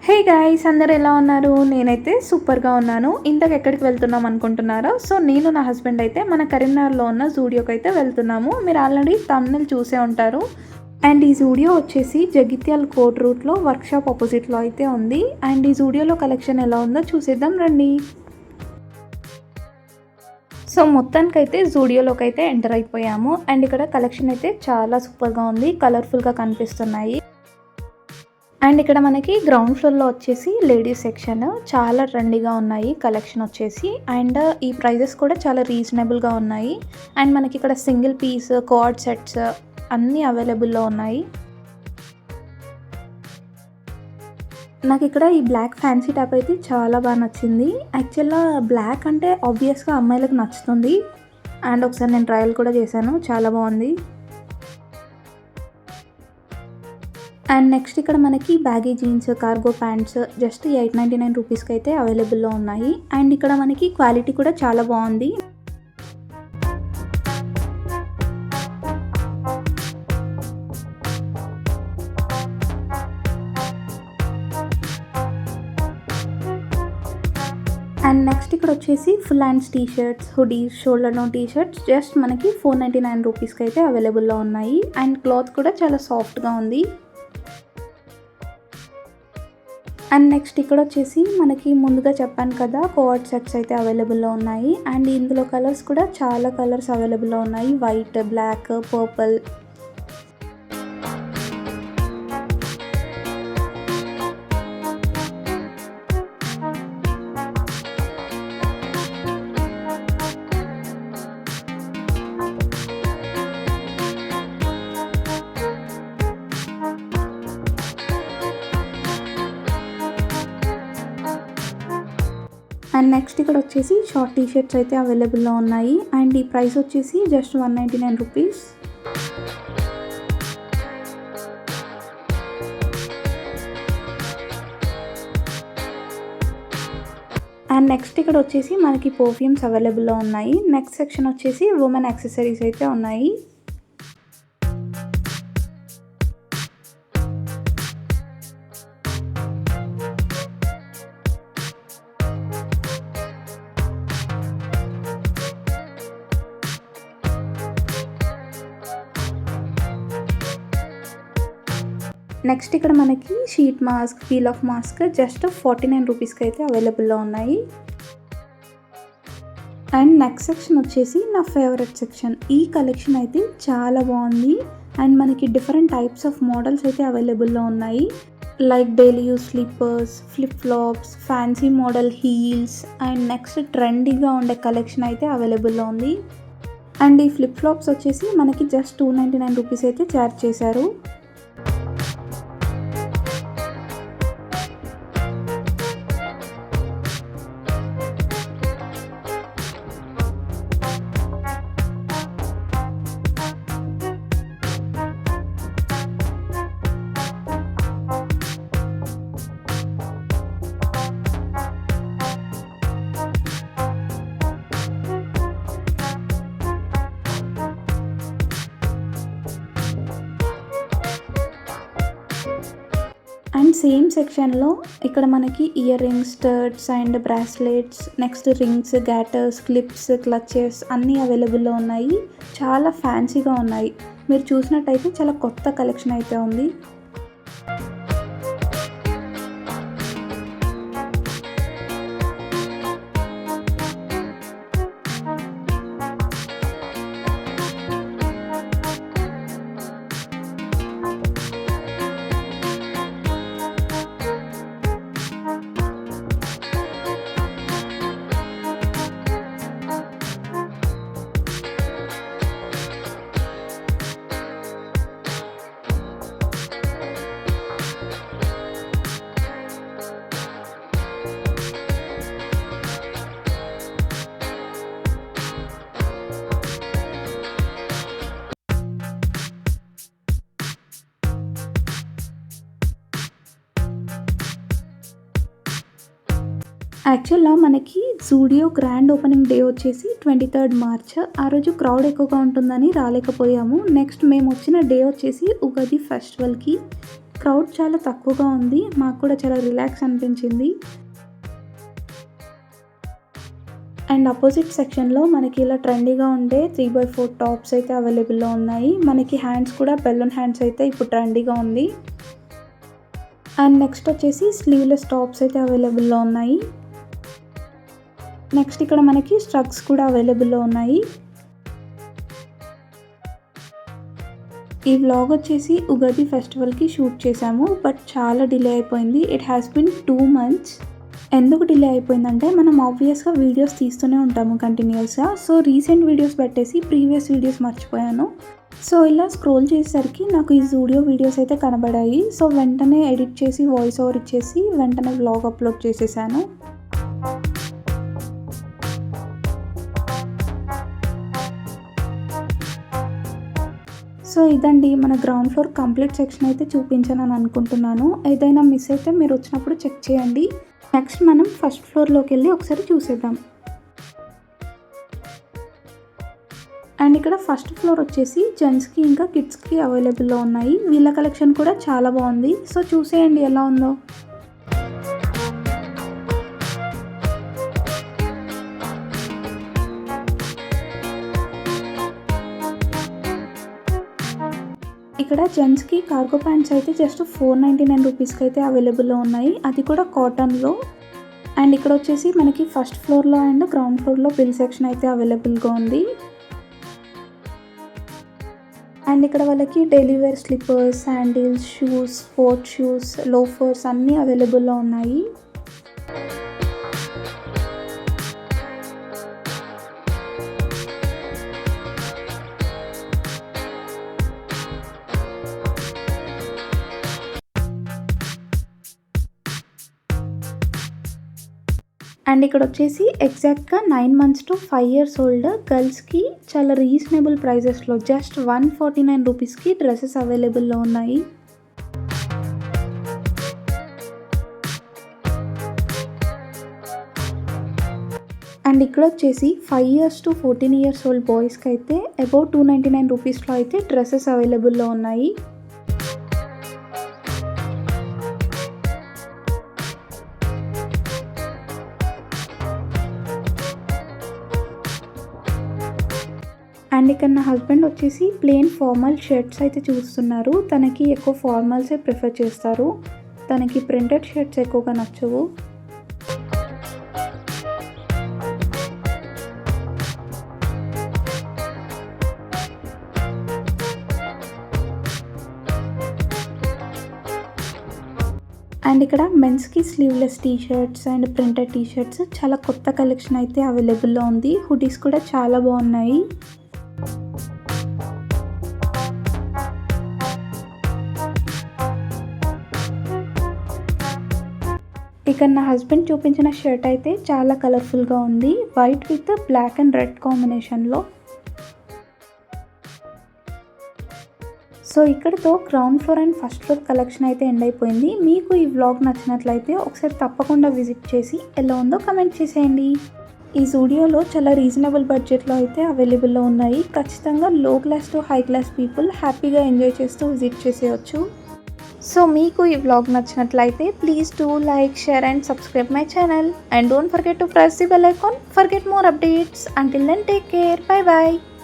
Hey guys, అందరు ఎలా ఉన్నారు? నేనైతే సూపర్గా ఉన్నాను. ఇంతకు ఎక్కడికి వెళ్తున్నాం అనుకుంటున్నారో? సో నేను నా హస్బెండ్ అయితే మన కరీంనగర్లో ఉన్న జూడియోకి అయితే వెళ్తున్నాము. మీరు ఆల్రెడీ థంబ్నెయిల్ చూసే ఉంటారు. అండ్ ఈ జూడియో వచ్చేసి జగిత్యాల కోర్ట్ రూట్లో వర్క్షాప్ ఆపోజిట్లో అయితే ఉంది. అండ్ ఈ జూడియోలో కలెక్షన్ ఎలా ఉందో చూసేద్దాం రండి. సో మొత్తానికైతే జూడియోలోకి అయితే ఎంటర్ అయిపోయాము. అండ్ ఇక్కడ కలెక్షన్ అయితే చాలా సూపర్గా ఉంది, కలర్ఫుల్గా కనిపిస్తున్నాయి. అండ్ ఇక్కడ మనకి గ్రౌండ్ ఫ్లోర్లో వచ్చేసి లేడీస్ సెక్షన్ చాలా ట్రెండీగా ఉన్నాయి కలెక్షన్ వచ్చేసి. అండ్ ఈ ప్రైజెస్ కూడా చాలా రీజనబుల్గా ఉన్నాయి. అండ్ మనకి ఇక్కడ సింగిల్ పీస్ కార్డ్ సెట్స్ అన్నీ అవైలబుల్లో ఉన్నాయి. నాకు ఇక్కడ ఈ బ్లాక్ ఫ్యాన్సీ టాప్ అయితే చాలా బాగా నచ్చింది. యాక్చువల్గా బ్లాక్ అంటే ఆబ్వియస్గా అమ్మాయిలకు నచ్చుతుంది. అండ్ ఒకసారి నేను ట్రయల్ కూడా చేశాను, చాలా బాగుంది. అండ్ నెక్స్ట్ ఇక్కడ మనకి baggy jeans, cargo pants just 899 రూపీస్కి అయితే అవైలబుల్లో ఉన్నాయి. అండ్ ఇక్కడ మనకి క్వాలిటీ కూడా చాలా బాగుంది. అండ్ నెక్స్ట్ ఇక్కడ వచ్చేసి full hands T shirts, hoodies, shoulder no T shirts just మనకి 499 రూపీస్కి అయితే అవైలబుల్లో ఉన్నాయి. అండ్ క్లాత్ కూడా చాలా సాఫ్ట్గా ఉంది. అండ్ నెక్స్ట్ ఇక్కడ వచ్చేసి మనకి ముందుగా చెప్పాను కదా, కోఆర్డ్ సెట్స్ అయితే అవైలబుల్లో ఉన్నాయి. అండ్ ఇందులో కలర్స్ కూడా చాలా కలర్స్ అవైలబుల్లో ఉన్నాయి, white, black, purple. And next ఇక్కడ వచ్చేసి షార్ట్ టీ షర్ట్స్ అయితే అవైలబుల్లో ఉన్నాయి. అండ్ ఈ ప్రైస్ వచ్చేసి జస్ట్ 199 రూపీస్. అండ్ నెక్స్ట్ ఇక్కడ వచ్చేసి మనకి పర్ఫ్యూమ్స్ అవైలబుల్లో ఉన్నాయి. నెక్స్ట్ సెక్షన్ వచ్చేసి ఉమెన్ యాక్సెసరీస్ అయితే ఉన్నాయి. నెక్స్ట్ ఇక్కడ మనకి sheet mask, peel off mask just 49 రూపీస్కి అయితే అవైలబుల్లో ఉన్నాయి. అండ్ నెక్స్ట్ సెక్షన్ వచ్చేసి నా ఫేవరెట్ సెక్షన్. ఈ కలెక్షన్ అయితే చాలా బాగుంది. అండ్ మనకి డిఫరెంట్ టైప్స్ ఆఫ్ మోడల్స్ అయితే అవైలబుల్లో ఉన్నాయి. Like daily use slippers, flip flops, fancy model heels. And next ట్రెండీగా ఉండే కలెక్షన్ అయితే అవైలబుల్లో ఉంది. అండ్ ఈ ఫ్లిప్ ఫ్లాప్స్ వచ్చేసి మనకి జస్ట్ 299 రూపీస్ అయితే ఛార్జ్ చేశారు. అండ్ సేమ్ సెక్షన్లో ఇక్కడ మనకి ear rings, studs and bracelets, next rings, గ్యాటర్స్, క్లిప్స్, క్లచెస్ అన్నీ అవైలబుల్లో ఉన్నాయి. చాలా ఫ్యాన్సీగా ఉన్నాయి. మీరు చూసినట్టయితే చాలా కొత్త కలెక్షన్ అయితే ఉంది. యాక్చువల్గా మనకి జూడియో గ్రాండ్ ఓపెనింగ్ డే వచ్చేసి 23rd మార్చ్. ఆ రోజు క్రౌడ్ ఎక్కువగా ఉంటుందని రాలేకపోయాము. నెక్స్ట్ మేము వచ్చిన డే వచ్చేసి ఉగాది ఫెస్టివల్కి. క్రౌడ్ చాలా తక్కువగా ఉంది, మాకు కూడా చాలా రిలాక్స్ అనిపించింది. అండ్ అపోజిట్ సెక్షన్లో మనకి ఇలా ట్రెండీగా ఉండే 3x4 టాప్స్ అయితే అవైలబుల్లో ఉన్నాయి. మనకి హ్యాండ్స్ కూడా బెలూన్ హ్యాండ్స్ అయితే ఇప్పుడు ట్రెండీగా ఉంది. అండ్ నెక్స్ట్ వచ్చేసి స్లీవ్లెస్ టాప్స్ అయితే అవైలబుల్లో ఉన్నాయి. నెక్స్ట్ ఇక్కడ మనకి స్ట్రగ్స్ కూడా అవైలబుల్లో ఉన్నాయి. ఈ వ్లాగ్ వచ్చేసి ఉగాది ఫెస్టివల్కి షూట్ చేశాము, బట్ చాలా డిలే అయిపోయింది. It has been 2 months. ఎందుకు డిలే అయిపోయిందంటే మనం ఆబ్వియస్గా వీడియోస్ తీస్తూనే ఉంటాము కంటిన్యూస్గా. సో రీసెంట్ వీడియోస్ పెట్టేసి ప్రీవియస్ వీడియోస్ మర్చిపోయాను. సో ఇలా స్క్రోల్ చేసేసరికి నాకు ఈ జూడియో వీడియోస్ అయితే కనబడాయి. సో వెంటనే ఎడిట్ చేసి వాయిస్ ఓవర్ ఇచ్చేసి వెంటనే వ్లాగ్ అప్లోడ్ చేసేసాను. సో ఇదండి మన గ్రౌండ్ ఫ్లోర్ కంప్లీట్ సెక్షన్ అయితే చూపించానని అనుకుంటున్నాను. ఏదైనా మిస్ అయితే మీరు వచ్చినప్పుడు చెక్ చేయండి. నెక్స్ట్ మనం ఫస్ట్ ఫ్లోర్లోకి వెళ్ళి ఒకసారి చూసేద్దాం. అండ్ ఇక్కడ ఫస్ట్ ఫ్లోర్ వచ్చేసి జెంట్స్కి ఇంకా కిడ్స్కి అవైలబుల్లో ఉన్నాయి. వీళ్ళ కలెక్షన్ కూడా చాలా బాగుంది. సో చూసేయండి ఎలా ఉందో. ఇక్కడ జెంట్స్కి కార్గో ప్యాంట్స్ అయితే జస్ట్ 499 రూపీస్కి అయితే అవైలబుల్లో ఉన్నాయి, అది కూడా కాటన్లో. అండ్ ఇక్కడ వచ్చేసి మనకి ఫస్ట్ ఫ్లోర్లో అండ్ గ్రౌండ్ ఫ్లోర్లో బిల్ సెక్షన్ అయితే అవైలబుల్గా ఉంది. అండ్ ఇక్కడ వాళ్ళకి daily wear slippers, sandals, shoes, sports shoes, loafers అన్నీ అవైలబుల్లో ఉన్నాయి. అండ్ ఇక్కడ వచ్చేసి ఎగ్జాక్ట్గా 9 months to 5 years ఓల్డ్ గర్ల్స్కి చాలా రీజనబుల్ ప్రైజెస్లో జస్ట్ 149 రూపీస్కి డ్రెస్సెస్ అవైలబుల్లో ఉన్నాయి. అండ్ ఇక్కడ వచ్చేసి 5 years to 14 years ఓల్డ్ బాయ్స్కి అయితే అబౌట్ 299 రూపీస్లో అయితే డ్రెస్సెస్ అవైలబుల్లో ఉన్నాయి. అండ్ ఇక్కడ నా హస్బెండ్ వచ్చేసి ప్లెయిన్ ఫార్మల్ షర్ట్స్ అయితే చూస్తున్నారు. తనకి ఎక్కువ ఫార్మల్సే ప్రిఫర్ చేస్తారు, తనకి ప్రింటెడ్ షర్ట్స్ ఎక్కువగా నచ్చవు. అండ్ ఇక్కడ మెన్స్కి sleeveless t-shirts and printed t-shirts చాలా కొత్త కలెక్షన్ అయితే అవైలబుల్లో ఉంది. హుడీస్ కూడా చాలా బాగున్నాయి. ఇక్కడ నా హస్బెండ్ చూపించిన షర్ట్ అయితే చాలా కలర్ఫుల్గా ఉంది, white with black and red కాంబినేషన్లో. సో ఇక్కడితో ground floor and first floor collection అయితే ఎండ్ అయిపోయింది. మీకు ఈ వ్లాగ్ నచ్చినట్లయితే ఒకసారి తప్పకుండా విజిట్ చేసి ఎలా ఉందో కమెంట్ చేసేయండి. ఈ జూడియోలో చాలా రీజనబుల్ బడ్జెట్లో అయితే అవైలబుల్లో ఉన్నాయి. ఖచ్చితంగా లో class to high class people హ్యాపీగా ఎంజాయ్ చేస్తూ విజిట్ చేసేయచ్చు. సో మీకు ఈ వ్లాగ్ నచ్చినట్లయితే please do like, share and subscribe my channel. And don't forget to press the bell icon for get more updates. Until then, take care. Bye bye.